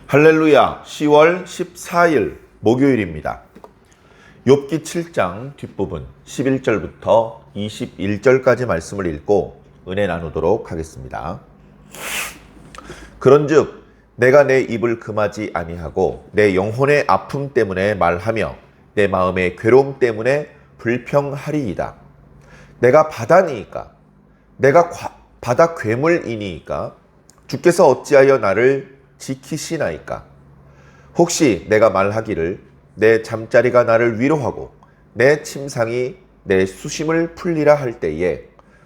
할렐루야, 10월 14일 목요일입니다. 욥기 7장 뒷부분 11절부터 21절까지 말씀을 읽고 은혜 나누도록 하겠습니다. 그런즉 내가 내 입을 금하지 아니하고 내 영혼의 아픔 때문에 말하며 내 마음의 괴로움 때문에 불평하리이다. 내가 바다니이까 내가 바다 괴물이니이까 주께서 어찌하여 나를 지키시나이까. 혹시 내가 말하기를 내 잠자리가 나를 위로하고 내 침상이 내 수심을 풀리라 할 때에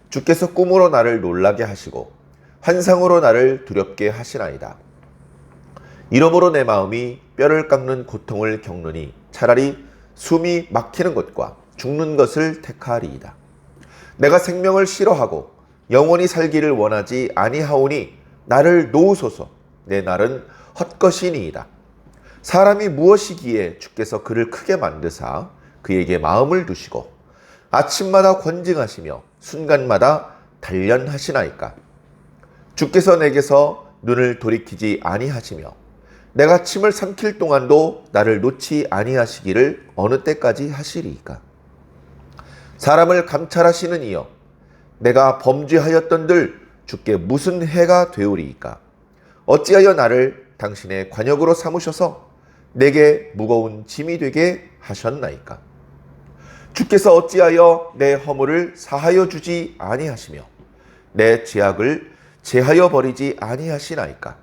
주께서 꿈으로 나를 놀라게 하시고 환상으로 나를 두렵게 하시나이다. 이러므로 내 마음이 뼈를 깎는 고통을 겪느니 차라리 숨이 막히는 것과 죽는 것을 택하리이다. 내가 생명을 싫어하고 영원히 살기를 원하지 아니하오니 나를 놓으소서. 내 날은 헛것이니이다. 사람이 무엇이기에 주께서 그를 크게 만드사 그에게 마음을 두시고 아침마다 권징하시며 순간마다 단련하시나이까. 주께서 내게서 눈을 돌이키지 아니하시며 내가 침을 삼킬 동안도 나를 놓지 아니하시기를 어느 때까지 하시리이까. 사람을 감찰하시는 이여 내가 범죄하였던들 주께 무슨 해가 되오리이까. 어찌하여 나를 당신의 관역으로 삼으셔서 내게 무거운 짐이 되게 하셨나이까. 주께서 어찌하여 내 허물을 사하여 주지 아니하시며 내 죄악을 제하여 버리지 아니하시나이까.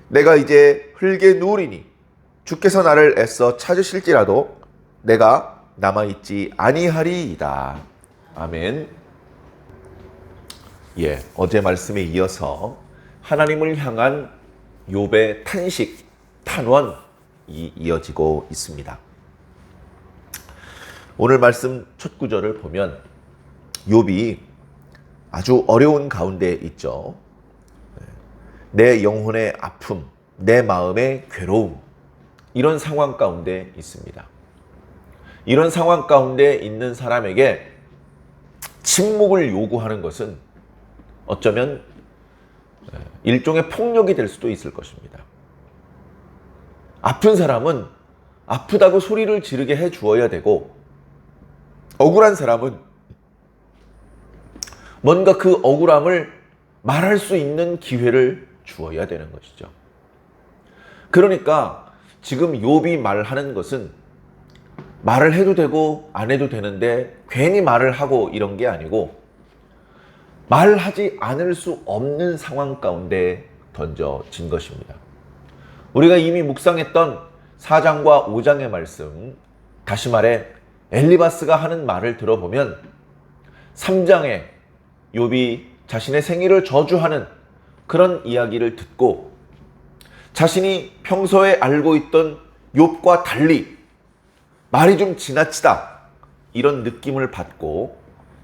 내가 이제 흙에 누우리니 주께서 나를 애써 찾으실지라도 내가 남아있지 아니하리이다. 아멘. 어제 말씀에 이어서 하나님을 향한 욥의 탄식, 탄원이 이어지고 있습니다. 오늘 말씀 첫 구절을 보면 욥이 아주 어려운 가운데 있죠. 내 영혼의 아픔, 내 마음의 괴로움, 이런 상황 가운데 있습니다. 이런 상황 가운데 있는 사람에게 침묵을 요구하는 것은 어쩌면 일종의 폭력이 될 수도 있을 것입니다. 아픈 사람은 아프다고 소리를 지르게 해 주어야 되고, 억울한 사람은 뭔가 그 억울함을 말할 수 있는 기회를 주어야 되는 것이죠. 그러니까 지금 욥이 말하는 것은 말을 해도 되고 안 해도 되는데 괜히 말을 하고 이런 게 아니고, 말하지 않을 수 없는 상황 가운데 던져진 것입니다. 우리가 이미 묵상했던 4장과 5장의 말씀, 다시 말해 엘리바스가 하는 말을 들어보면 3장에 욥이 자신의 생일을 저주하는 그런 이야기를 듣고 자신이 평소에 알고 있던 욥과 달리 말이 좀 지나치다, 이런 느낌을 받고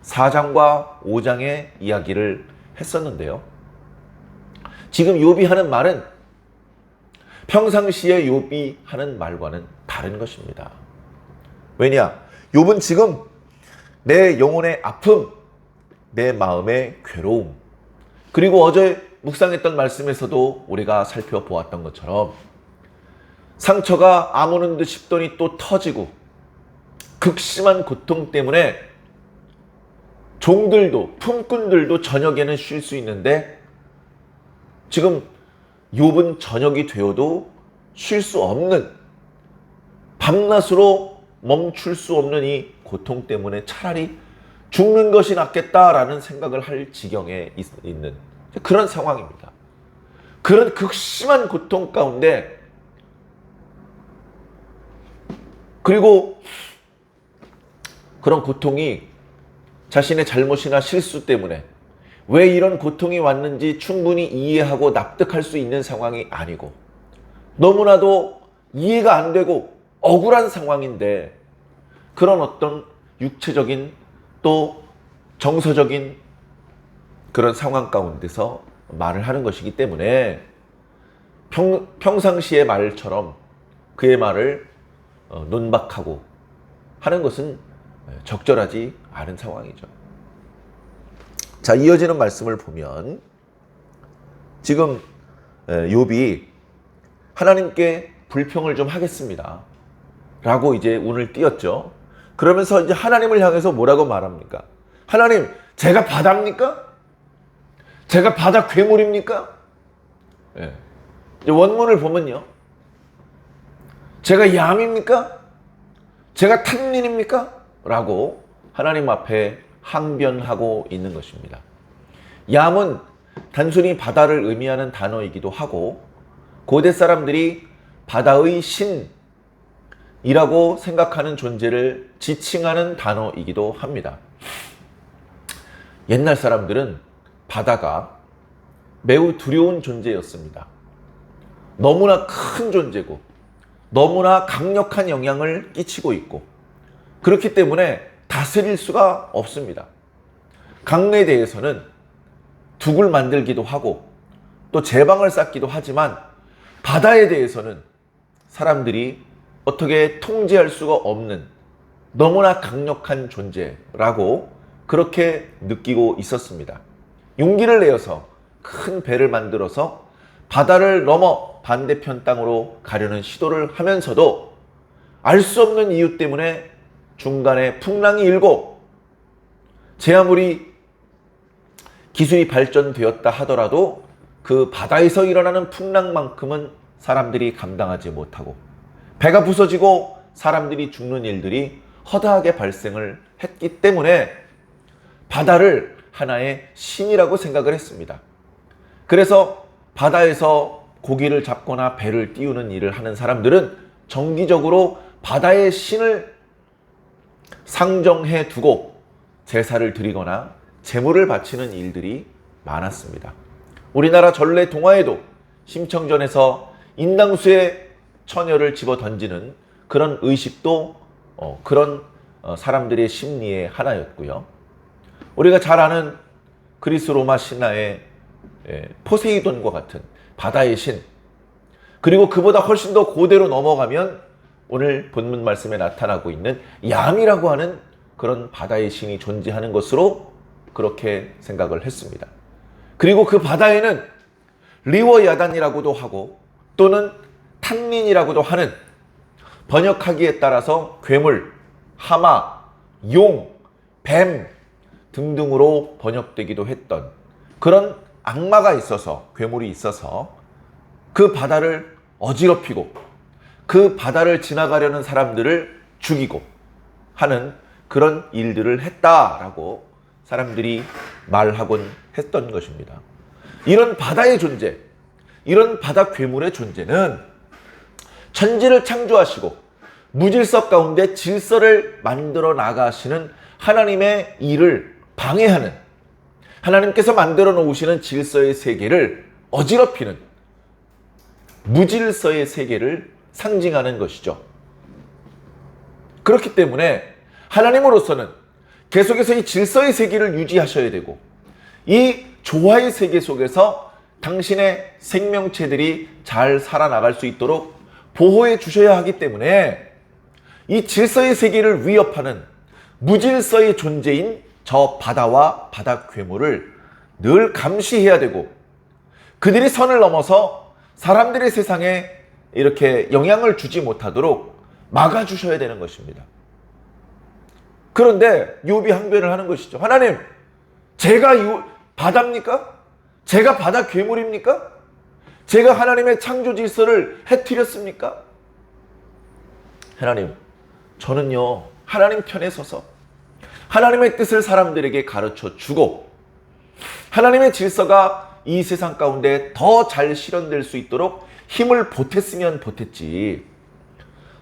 4장과 5장의 이야기를 했었는데요. 지금 욥이 하는 말은 평상시에 욥이 하는 말과는 다른 것입니다. 왜냐? 욥은 지금 내 영혼의 아픔, 내 마음의 괴로움, 그리고 어제 묵상했던 말씀에서도 우리가 살펴보았던 것처럼 상처가 아무는 듯 싶더니 또 터지고 극심한 고통 때문에 종들도, 품꾼들도 저녁에는 쉴 수 있는데 지금 욥은 저녁이 되어도 쉴 수 없는, 밤낮으로 멈출 수 없는 이 고통 때문에 차라리 죽는 것이 낫겠다라는 생각을 할 지경에 있는 그런 상황입니다. 그런 극심한 고통 가운데, 그리고 그런 고통이 자신의 잘못이나 실수 때문에 왜 이런 고통이 왔는지 충분히 이해하고 납득할 수 있는 상황이 아니고, 너무나도 이해가 안 되고 억울한 상황인데 그런 어떤 육체적인 또 정서적인 그런 상황 가운데서 말을 하는 것이기 때문에 평상시의 말처럼 그의 말을 논박하고 하는 것은 적절하지 않은 상황이죠. 자, 이어지는 말씀을 보면 지금 욥이 하나님께 불평을 좀 하겠습니다. 라고 이제 운을 띄었죠. 그러면서 이제 하나님을 향해서 뭐라고 말합니까? 하나님, 제가 바다입니까? 제가 바다 괴물입니까? 예. 이제 원문을 보면요. 제가 얌입니까? 제가 탐린입니까? 라고 하나님 앞에 항변하고 있는 것입니다. 얌은 단순히 바다를 의미하는 단어이기도 하고 고대 사람들이 바다의 신이라고 생각하는 존재를 지칭하는 단어이기도 합니다. 옛날 사람들은 바다가 매우 두려운 존재였습니다. 너무나 큰 존재고 너무나 강력한 영향을 끼치고 있고 그렇기 때문에 다스릴 수가 없습니다. 강에 대해서는 둑을 만들기도 하고 또 제방을 쌓기도 하지만 바다에 대해서는 사람들이 어떻게 통제할 수가 없는 너무나 강력한 존재라고 그렇게 느끼고 있었습니다. 용기를 내어서 큰 배를 만들어서 바다를 넘어 반대편 땅으로 가려는 시도를 하면서도 알 수 없는 이유 때문에 중간에 풍랑이 일고 제 아무리 기술이 발전되었다 하더라도 그 바다에서 일어나는 풍랑만큼은 사람들이 감당하지 못하고 배가 부서지고 사람들이 죽는 일들이 허다하게 발생을 했기 때문에 바다를 하나의 신이라고 생각을 했습니다. 그래서 바다에서 고기를 잡거나 배를 띄우는 일을 하는 사람들은 정기적으로 바다의 신을 상정해 두고 제사를 드리거나 제물을 바치는 일들이 많았습니다. 우리나라 전래 동화에도 심청전에서 인당수에 처녀를 집어 던지는 그런 의식도 그런 사람들의 심리의 하나였고요. 우리가 잘 아는 그리스 로마 신화의 포세이돈과 같은 바다의 신, 그리고 그보다 훨씬 더 고대로 넘어가면 오늘 본문 말씀에 나타나고 있는 얌이라고 하는 그런 바다의 신이 존재하는 것으로 그렇게 생각을 했습니다. 그리고 그 바다에는 리워야단이라고도 하고 또는 탐린이라고도 하는, 번역하기에 따라서 괴물, 하마, 용, 뱀 등등으로 번역되기도 했던 그런 악마가 있어서, 괴물이 있어서 그 바다를 어지럽히고 그 바다를 지나가려는 사람들을 죽이고 하는 그런 일들을 했다라고 사람들이 말하곤 했던 것입니다. 이런 바다의 존재, 이런 바다 괴물의 존재는 천지를 창조하시고 무질서 가운데 질서를 만들어 나가시는 하나님의 일을 방해하는, 하나님께서 만들어 놓으시는 질서의 세계를 어지럽히는 무질서의 세계를 상징하는 것이죠. 그렇기 때문에 하나님으로서는 계속해서 이 질서의 세계를 유지하셔야 되고 이 조화의 세계 속에서 당신의 생명체들이 잘 살아나갈 수 있도록 보호해 주셔야 하기 때문에 이 질서의 세계를 위협하는 무질서의 존재인 저 바다와 바다 괴물을 늘 감시해야 되고 그들이 선을 넘어서 사람들의 세상에 이렇게 영향을 주지 못하도록 막아주셔야 되는 것입니다. 그런데 욥이 항변을 하는 것이죠. 하나님, 제가 바다입니까? 제가 바다 괴물입니까? 제가 하나님의 창조 질서를 해뜨렸습니까? 하나님, 저는요 하나님 편에 서서 하나님의 뜻을 사람들에게 가르쳐 주고 하나님의 질서가 이 세상 가운데 더 잘 실현될 수 있도록 힘을 보탰으면 보탰지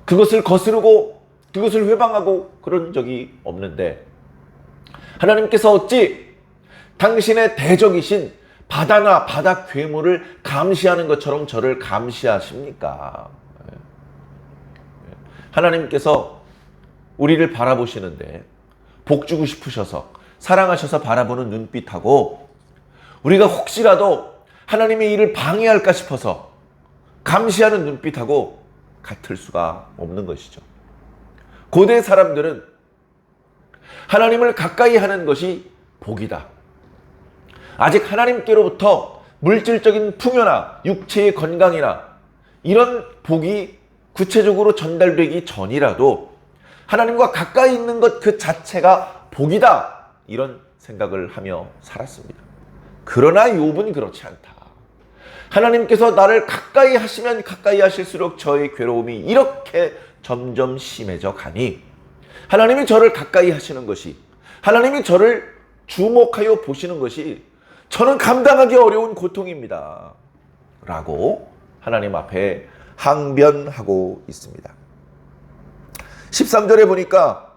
그것을 거스르고 그것을 회방하고 그런 적이 없는데 하나님께서 어찌 당신의 대적이신 바다나 바다 괴물을 감시하는 것처럼 저를 감시하십니까? 하나님께서 우리를 바라보시는데 복주고 싶으셔서 사랑하셔서 바라보는 눈빛하고 우리가 혹시라도 하나님의 일을 방해할까 싶어서 감시하는 눈빛하고 같을 수가 없는 것이죠. 고대 사람들은 하나님을 가까이 하는 것이 복이다. 아직 하나님께로부터 물질적인 풍요나 육체의 건강이나 이런 복이 구체적으로 전달되기 전이라도 하나님과 가까이 있는 것 그 자체가 복이다, 이런 생각을 하며 살았습니다. 그러나 욥은 그렇지 않다. 하나님께서 나를 가까이 하시면 가까이 하실수록 저의 괴로움이 이렇게 점점 심해져 가니 하나님이 저를 가까이 하시는 것이, 하나님이 저를 주목하여 보시는 것이 저는 감당하기 어려운 고통입니다 라고 하나님 앞에 항변하고 있습니다. 13절에 보니까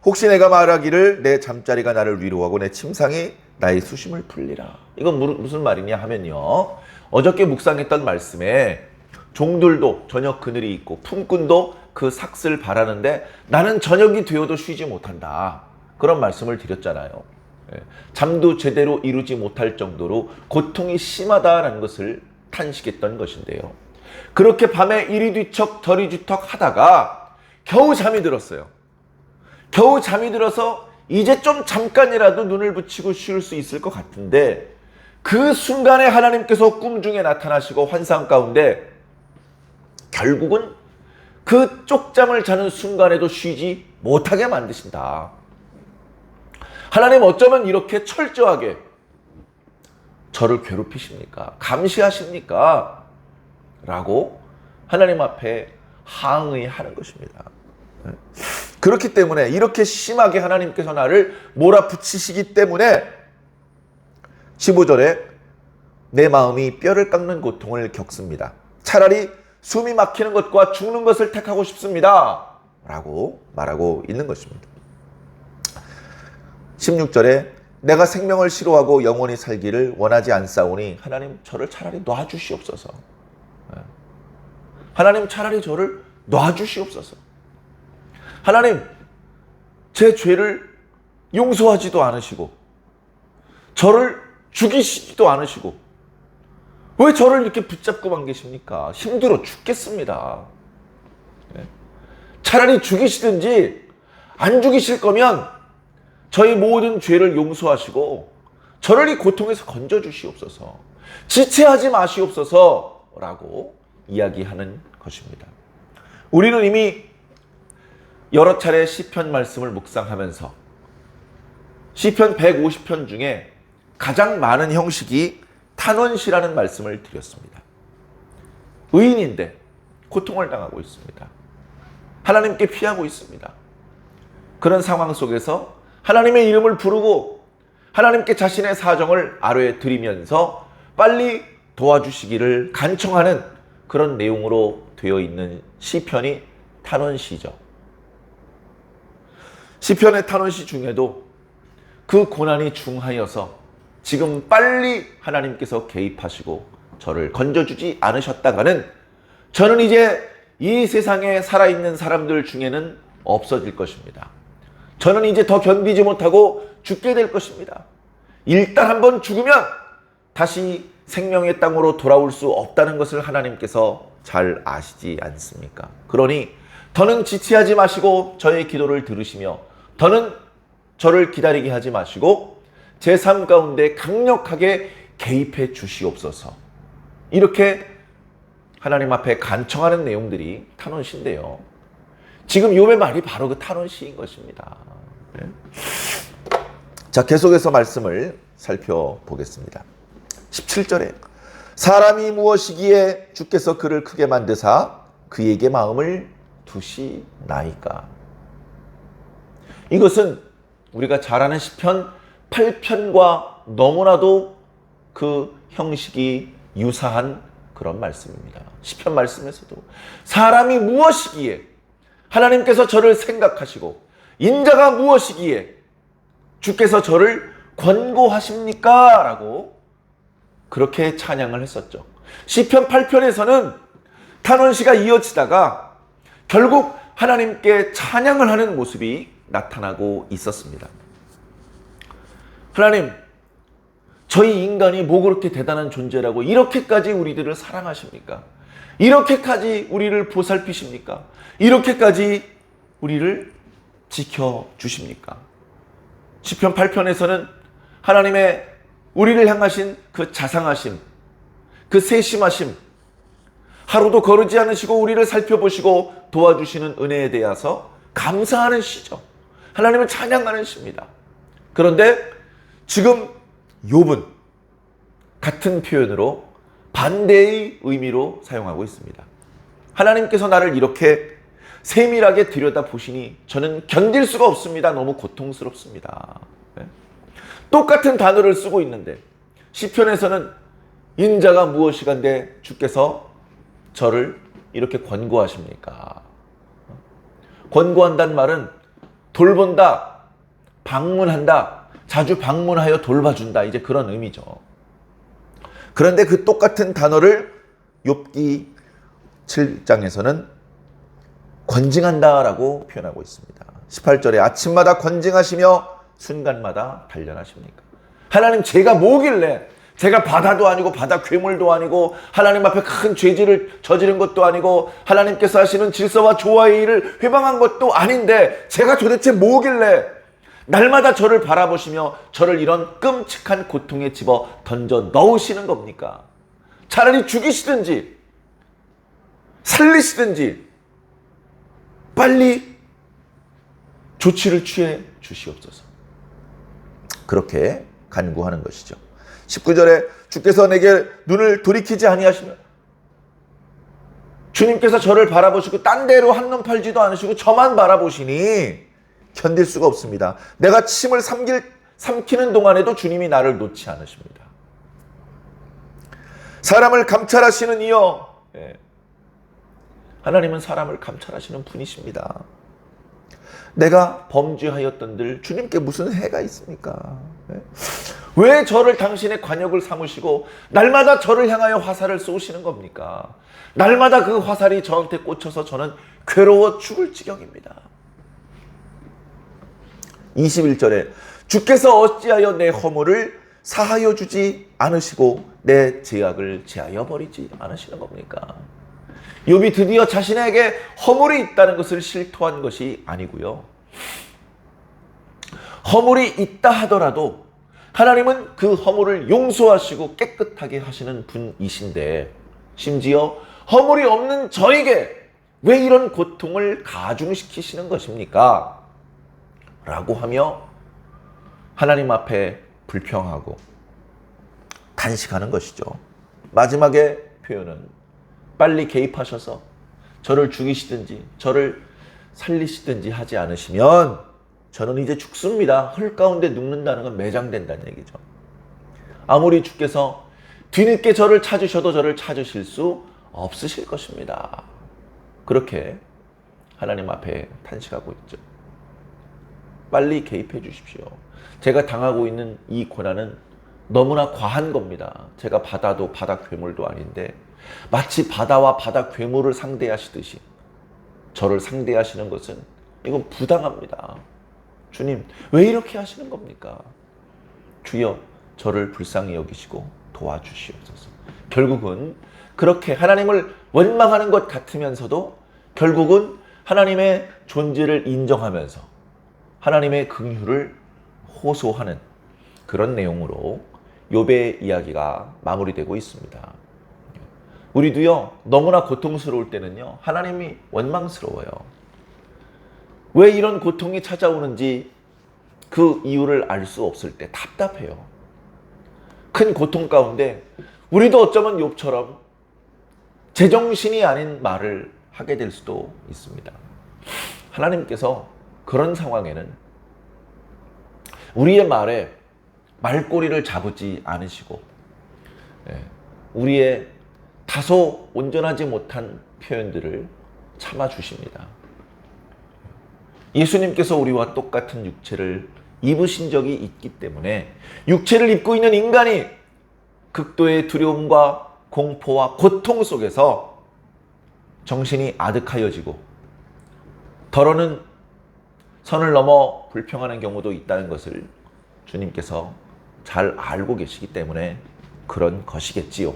혹시 내가 말하기를 내 잠자리가 나를 위로하고 내 침상이 나의 수심을 풀리라. 이건 무슨 말이냐 하면요, 어저께 묵상했던 말씀에 종들도 저녁 그늘이 있고 품꾼도 그 삭슬 바라는데 나는 저녁이 되어도 쉬지 못한다, 그런 말씀을 드렸잖아요. 잠도 제대로 이루지 못할 정도로 고통이 심하다라는 것을 탄식했던 것인데요, 그렇게 밤에 이리 뒤척 저리 뒤척 하다가 겨우 잠이 들었어요. 겨우 잠이 들어서 이제 좀 잠깐이라도 눈을 붙이고 쉴 수 있을 것 같은데 그 순간에 하나님께서 꿈 중에 나타나시고 환상 가운데 결국은 그 쪽잠을 자는 순간에도 쉬지 못하게 만드신다. 하나님 어쩌면 이렇게 철저하게 저를 괴롭히십니까? 감시하십니까? 라고 하나님 앞에 항의하는 것입니다. 그렇기 때문에 이렇게 심하게 하나님께서 나를 몰아붙이시기 때문에 15절에 내 마음이 뼈를 깎는 고통을 겪습니다. 차라리 숨이 막히는 것과 죽는 것을 택하고 싶습니다 라고 말하고 있는 것입니다. 16절에 내가 생명을 싫어하고 영원히 살기를 원하지 않사오니 하나님 저를 차라리 놔주시옵소서. 하나님 차라리 저를 놔주시옵소서. 하나님 제 죄를 용서하지도 않으시고 저를 죽이시지도 않으시고 왜 저를 이렇게 붙잡고만 계십니까? 힘들어 죽겠습니다. 차라리 죽이시든지 안 죽이실 거면 저희 모든 죄를 용서하시고 저를 이 고통에서 건져주시옵소서. 지체하지 마시옵소서 라고 이야기하는 것입니다. 우리는 이미 여러 차례 시편 말씀을 묵상하면서 시편 150편 중에 가장 많은 형식이 탄원시라는 말씀을 드렸습니다. 의인인데 고통을 당하고 있습니다. 하나님께 피하고 있습니다. 그런 상황 속에서 하나님의 이름을 부르고 하나님께 자신의 사정을 아뢰 드리면서 빨리 도와주시기를 간청하는 그런 내용으로 되어 있는 시편이 탄원시죠. 시편의 탄원시 중에도 그 고난이 중하여서 지금 빨리 하나님께서 개입하시고 저를 건져주지 않으셨다가는 저는 이제 이 세상에 살아있는 사람들 중에는 없어질 것입니다. 저는 이제 더 견디지 못하고 죽게 될 것입니다. 일단 한번 죽으면 다시 생명의 땅으로 돌아올 수 없다는 것을 하나님께서 잘 아시지 않습니까? 그러니 더는 지체하지 마시고 저의 기도를 들으시며 더는 저를 기다리게 하지 마시고 제 삶 가운데 강력하게 개입해 주시옵소서. 이렇게 하나님 앞에 간청하는 내용들이 탄원시인데요. 지금 욥의 말이 바로 그 탄원시인 것입니다. 자, 계속해서 말씀을 살펴보겠습니다. 17절에 사람이 무엇이기에 주께서 그를 크게 만드사 그에게 마음을 두시나이까. 이것은 우리가 잘 아는 시편 8편과 너무나도 그 형식이 유사한 그런 말씀입니다. 시편 말씀에서도 사람이 무엇이기에 하나님께서 저를 생각하시고 인자가 무엇이기에 주께서 저를 권고하십니까? 라고 그렇게 찬양을 했었죠. 시편 8편에서는 탄원시가 이어지다가 결국 하나님께 찬양을 하는 모습이 나타나고 있었습니다. 하나님, 저희 인간이 뭐 그렇게 대단한 존재라고 이렇게까지 우리들을 사랑하십니까? 이렇게까지 우리를 보살피십니까? 이렇게까지 우리를 지켜주십니까? 시편 8편에서는 하나님의 우리를 향하신 그 자상하심, 그 세심하심, 하루도 거르지 않으시고 우리를 살펴보시고 도와주시는 은혜에 대해서 감사하는 시죠. 하나님을 찬양하는 시입니다. 그런데 지금 욥은 같은 표현으로 반대의 의미로 사용하고 있습니다. 하나님께서 나를 이렇게 세밀하게 들여다보시니 저는 견딜 수가 없습니다. 너무 고통스럽습니다. 네? 똑같은 단어를 쓰고 있는데 시편에서는 인자가 무엇이간데 주께서 저를 이렇게 권고하십니까? 권고한다는 말은 돌본다, 방문한다, 자주 방문하여 돌봐준다, 이제 그런 의미죠. 그런데 그 똑같은 단어를 욥기 7장에서는 권징한다라고 표현하고 있습니다. 18절에 아침마다 권징하시며 순간마다 단련하십니까? 하나님, 제가 뭐길래, 제가 바다도 아니고 바다 괴물도 아니고 하나님 앞에 큰 죄질을 저지른 것도 아니고 하나님께서 하시는 질서와 조화의 일을 회방한 것도 아닌데 제가 도대체 뭐길래 날마다 저를 바라보시며 저를 이런 끔찍한 고통에 집어 던져 넣으시는 겁니까? 차라리 죽이시든지 살리시든지 빨리 조치를 취해 주시옵소서. 그렇게 간구하는 것이죠. 19절에 주께서 내게 눈을 돌이키지 아니하시면, 주님께서 저를 바라보시고 딴 데로 한눈 팔지도 않으시고 저만 바라보시니 견딜 수가 없습니다. 내가 침을 삼키는 동안에도 주님이 나를 놓지 않으십니다. 사람을 감찰하시는 이여, 하나님은 사람을 감찰하시는 분이십니다. 내가 범죄하였던들 주님께 무슨 해가 있습니까? 왜 저를 당신의 관역을 삼으시고 날마다 저를 향하여 화살을 쏘시는 겁니까? 날마다 그 화살이 저한테 꽂혀서 저는 괴로워 죽을 지경입니다. 21절에 주께서 어찌하여 내 허물을 사하여 주지 않으시고 내 죄악을 제하여 버리지 않으시는 겁니까? 욥이 드디어 자신에게 허물이 있다는 것을 실토한 것이 아니고요. 허물이 있다 하더라도 하나님은 그 허물을 용서하시고 깨끗하게 하시는 분이신데 심지어 허물이 없는 저에게 왜 이런 고통을 가중시키시는 것입니까? 라고 하며 하나님 앞에 불평하고 단식하는 것이죠. 마지막에 표현은 빨리 개입하셔서 저를 죽이시든지 저를 살리시든지 하지 않으시면 저는 이제 죽습니다. 헐 가운데 눕는다는 건 매장된다는 얘기죠. 아무리 주께서 뒤늦게 저를 찾으셔도 저를 찾으실 수 없으실 것입니다. 그렇게 하나님 앞에 탄식하고 있죠. 빨리 개입해 주십시오. 제가 당하고 있는 이 고난은 너무나 과한 겁니다. 제가 바다도 바다 괴물도 아닌데 마치 바다와 바다 괴물을 상대하시듯이 저를 상대하시는 것은 이건 부당합니다. 주님, 왜 이렇게 하시는 겁니까? 주여, 저를 불쌍히 여기시고 도와주시옵소서. 결국은 그렇게 하나님을 원망하는 것 같으면서도 결국은 하나님의 존재를 인정하면서 하나님의 긍휼을 호소하는 그런 내용으로 욥의 이야기가 마무리되고 있습니다. 우리도요, 너무나 고통스러울 때는요, 하나님이 원망스러워요. 왜 이런 고통이 찾아오는지 그 이유를 알 수 없을 때 답답해요. 큰 고통 가운데 우리도 어쩌면 욥처럼 제정신이 아닌 말을 하게 될 수도 있습니다. 하나님께서 그런 상황에는 우리의 말에 말꼬리를 잡지 않으시고 우리의 다소 온전하지 못한 표현들을 참아주십니다. 예수님께서 우리와 똑같은 육체를 입으신 적이 있기 때문에 육체를 입고 있는 인간이 극도의 두려움과 공포와 고통 속에서 정신이 아득하여지고 더러는 선을 넘어 불평하는 경우도 있다는 것을 주님께서 잘 알고 계시기 때문에 그런 것이겠지요.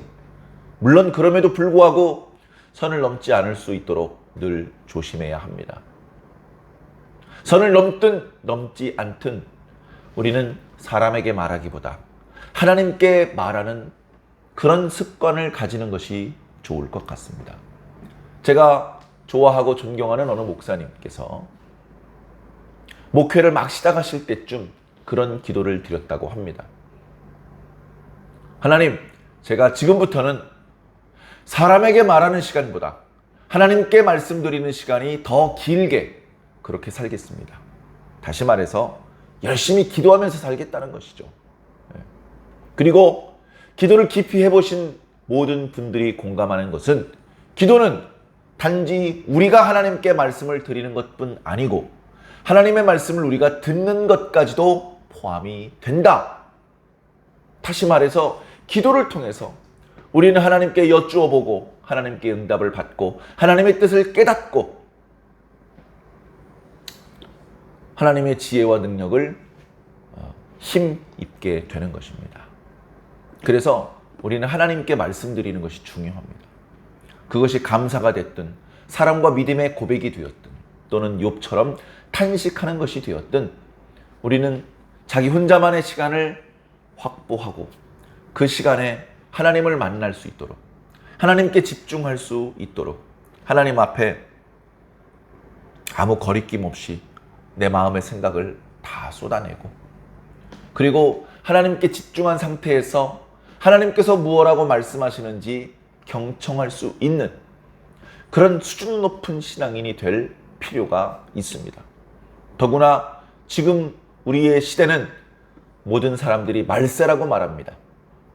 물론 그럼에도 불구하고 선을 넘지 않을 수 있도록 늘 조심해야 합니다. 선을 넘든 넘지 않든 우리는 사람에게 말하기보다 하나님께 말하는 그런 습관을 가지는 것이 좋을 것 같습니다. 제가 좋아하고 존경하는 어느 목사님께서 목회를 막 시작하실 때쯤 그런 기도를 드렸다고 합니다. 하나님, 제가 지금부터는 사람에게 말하는 시간보다 하나님께 말씀드리는 시간이 더 길게 그렇게 살겠습니다. 다시 말해서 열심히 기도하면서 살겠다는 것이죠. 그리고 기도를 깊이 해보신 모든 분들이 공감하는 것은 기도는 단지 우리가 하나님께 말씀을 드리는 것뿐 아니고 하나님의 말씀을 우리가 듣는 것까지도 포함이 된다. 다시 말해서 기도를 통해서 우리는 하나님께 여쭈어 보고 하나님께 응답을 받고 하나님의 뜻을 깨닫고 하나님의 지혜와 능력을 힘입게 되는 것입니다. 그래서 우리는 하나님께 말씀드리는 것이 중요합니다. 그것이 감사가 됐든 사랑과 믿음의 고백이 되었든 또는 욥처럼 탄식하는 것이 되었든 우리는 자기 혼자만의 시간을 확보하고 그 시간에 하나님을 만날 수 있도록 하나님께 집중할 수 있도록 하나님 앞에 아무 거리낌 없이 내 마음의 생각을 다 쏟아내고 그리고 하나님께 집중한 상태에서 하나님께서 무엇라고 말씀하시는지 경청할 수 있는 그런 수준 높은 신앙인이 될 필요가 있습니다. 더구나 지금 우리의 시대는 모든 사람들이 말세라고 말합니다.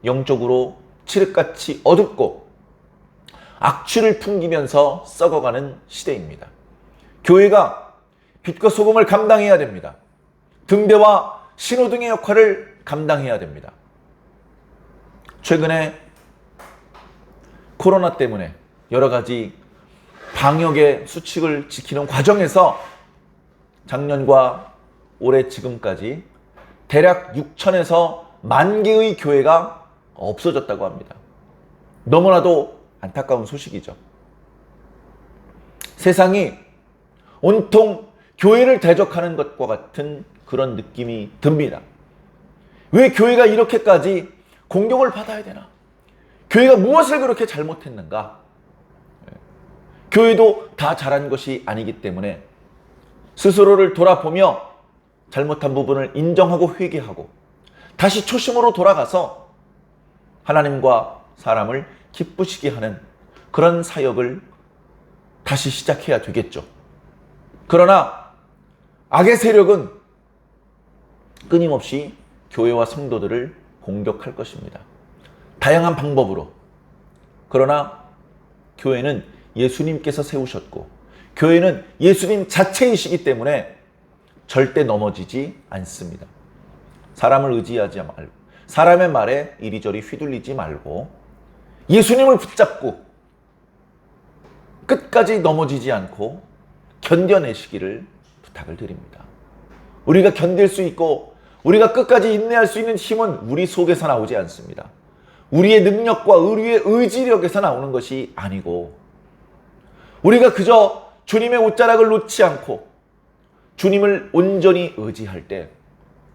영적으로 칠흑같이 어둡고 악취를 풍기면서 썩어가는 시대입니다. 교회가 빛과 소금을 감당해야 됩니다. 등대와 신호등의 역할을 감당해야 됩니다. 최근에 코로나 때문에 여러 가지 방역의 수칙을 지키는 과정에서 작년과 올해 지금까지 대략 6천에서 10,000개의 교회가 없어졌다고 합니다. 너무나도 안타까운 소식이죠. 세상이 온통 교회를 대적하는 것과 같은 그런 느낌이 듭니다. 왜 교회가 이렇게까지 공격을 받아야 되나? 교회가 무엇을 그렇게 잘못했는가? 교회도 다 잘한 것이 아니기 때문에 스스로를 돌아보며 잘못한 부분을 인정하고 회개하고 다시 초심으로 돌아가서 하나님과 사람을 기쁘시게 하는 그런 사역을 다시 시작해야 되겠죠. 그러나 악의 세력은 끊임없이 교회와 성도들을 공격할 것입니다. 다양한 방법으로. 그러나 교회는 예수님께서 세우셨고 교회는 예수님 자체이시기 때문에 절대 넘어지지 않습니다. 사람을 의지하지 말고 사람의 말에 이리저리 휘둘리지 말고 예수님을 붙잡고 끝까지 넘어지지 않고 견뎌내시기를 부탁을 드립니다. 우리가 견딜 수 있고 우리가 끝까지 인내할 수 있는 힘은 우리 속에서 나오지 않습니다. 우리의 능력과 우리의 의지력에서 나오는 것이 아니고 우리가 그저 주님의 옷자락을 놓지 않고 주님을 온전히 의지할 때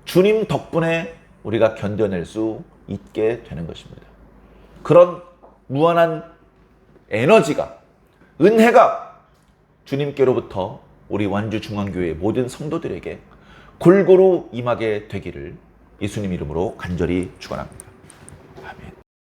주님 덕분에 우리가 견뎌낼 수 있게 되는 것입니다. 그런 무한한 에너지가 은혜가 주님께로부터 우리 완주중앙교회 모든 성도들에게 골고루 임하게 되기를 예수님 이름으로 간절히 축원합니다.